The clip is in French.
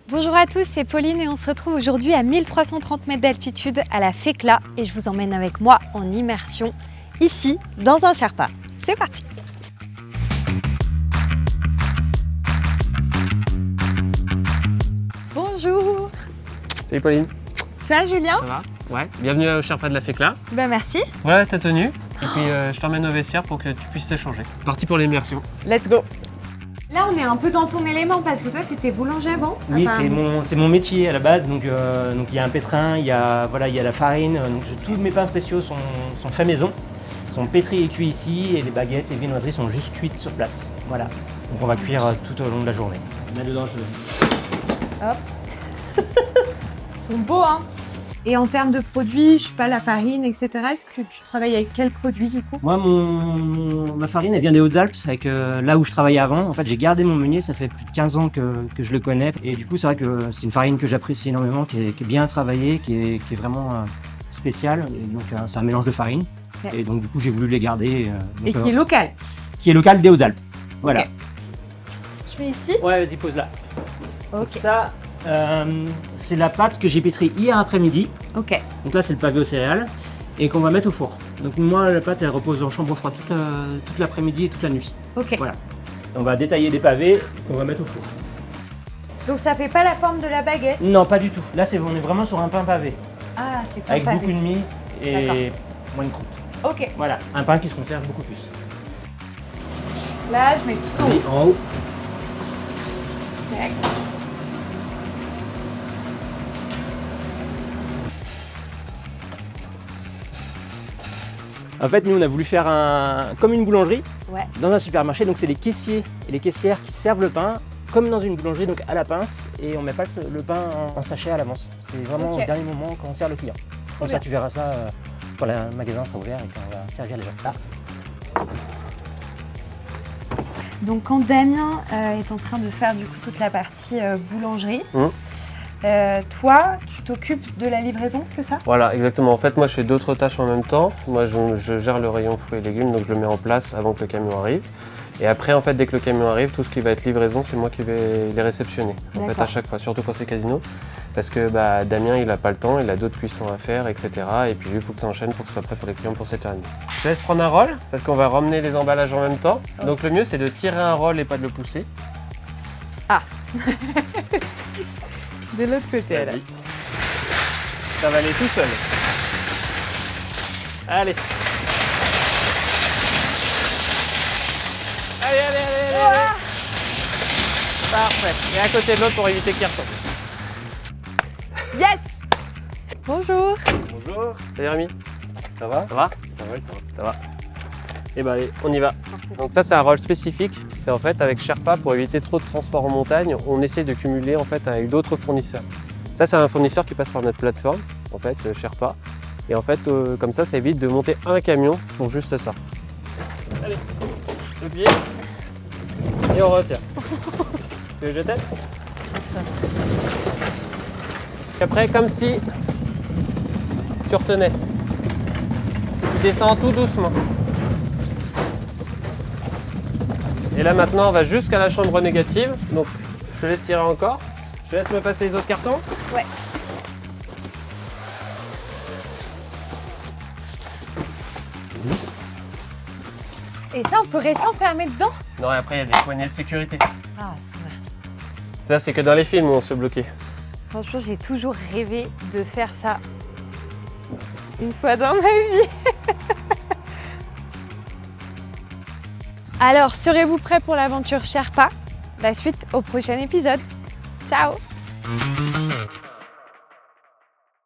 Bonjour à tous, c'est Pauline et on se retrouve aujourd'hui à 1330 mètres d'altitude à la Fekla et je vous emmène avec moi en immersion ici dans un Sherpa. C'est parti! Bonjour! Salut Pauline. Ça va Julien? Ça va? Ouais. Bienvenue au Sherpa de la Fekla. Ben merci. Voilà ta tenue. Et puis je t'emmène au vestiaire pour que tu puisses te changer. Parti pour l'immersion. Let's go! Là on est un peu dans ton élément parce que toi tu étais boulanger avant? Oui, c'est mon métier à la base. Donc il y a un pétrin, il y a la farine. Donc tous mes pains spéciaux sont faits maison, sont pétris et cuits ici, et les baguettes et les viennoiseries sont juste cuites sur place. Voilà. Donc on va cuire tout au long de la journée. Mets dedans, Hop. Ils sont beaux hein. Et en termes de produits, je sais pas, la farine, etc. Est-ce que tu travailles avec quels produits du coup? Moi, ma farine, elle vient des Hautes-Alpes, avec là où je travaillais avant. En fait, j'ai gardé mon meunier, ça fait plus de 15 ans que je le connais. Et du coup, c'est vrai que c'est une farine que j'apprécie énormément, qui est bien travaillée, qui est vraiment spéciale. Et donc, c'est un mélange de farine. Okay. Et donc, du coup, j'ai voulu les garder. Et qui est local? Qui est local des Hautes-Alpes. Voilà. Okay. Je mets ici? Ouais, vas-y, pose là. Ok. Ça, c'est la pâte que j'ai pétrie hier après-midi. Ok. Donc là, c'est le pavé aux céréales et qu'on va mettre au four. Donc moi, la pâte, elle repose en chambre froide toute l'après-midi et toute la nuit. Ok. Voilà. On va détailler des pavés qu'on va mettre au four. Donc ça fait pas la forme de la baguette? Non, pas du tout. Là, on est vraiment sur un pain pavé. Ah, c'est pas avec pavé. beaucoup de mie et moins de croûte. Ok. Voilà, un pain qui se conserve beaucoup plus. Là, je mets tout en haut. En haut. Tac. En fait, nous, on a voulu faire comme une boulangerie dans un supermarché. Donc, c'est les caissiers et les caissières qui servent le pain comme dans une boulangerie, donc à la pince. Et on met pas le pain en sachet à l'avance. C'est vraiment au dernier moment quand on sert le client. Comme ça, tu verras ça quand le magasin sera ouvert et quand on va servir les gens. Là. Donc, quand Damien est en train de faire du coup toute la partie boulangerie, toi, tu t'occupes de la livraison, c'est ça? Voilà, exactement. En fait, moi, je fais d'autres tâches en même temps. Moi, je gère le rayon fruits et légumes, donc je le mets en place avant que le camion arrive. Et après, en fait, dès que le camion arrive, tout ce qui va être livraison, c'est moi qui vais les réceptionner. En fait, à chaque fois, surtout quand c'est casino. Parce que Damien, il n'a pas le temps, il a d'autres cuissons à faire, etc. Et puis lui, il faut que ça enchaîne pour que ce soit prêt pour les clients pour 7h30. Je te laisse prendre un roll, parce qu'on va ramener les emballages en même temps. Donc le mieux, c'est de tirer un roll et pas de le pousser. Ah. De l'autre côté, là. Ça va aller tout seul. Allez. Allez. Parfait. Et à côté de l'autre pour éviter qu'il retombe. Yes! Bonjour. Bonjour. Salut Rémi. Ça va? Ça va? Ça va. Et ben allez, on y va. Donc ça, c'est un roll spécifique. C'est en fait avec Sherpa, pour éviter trop de transport en montagne, on essaie de cumuler en fait avec d'autres fournisseurs. Ça, c'est un fournisseur qui passe par notre plateforme, en fait, Sherpa. Et en fait, comme ça évite de monter un camion pour juste ça. Allez, le pied. Et on retire. Tu veux que je t'aide? Après, comme si tu retenais. Tu descends tout doucement. Et là maintenant, on va jusqu'à la chambre négative. Donc, je te laisse tirer encore. Je te laisse me passer les autres cartons. Ouais. Et ça, on peut rester enfermé dedans? Non, et après, il y a des poignées de sécurité. Ah, c'est vrai. Ça, c'est que dans les films où on se fait bloquer. Franchement, j'ai toujours rêvé de faire ça une fois dans ma vie. Alors, serez-vous prêts pour l'aventure Sherpa? La suite au prochain épisode. Ciao!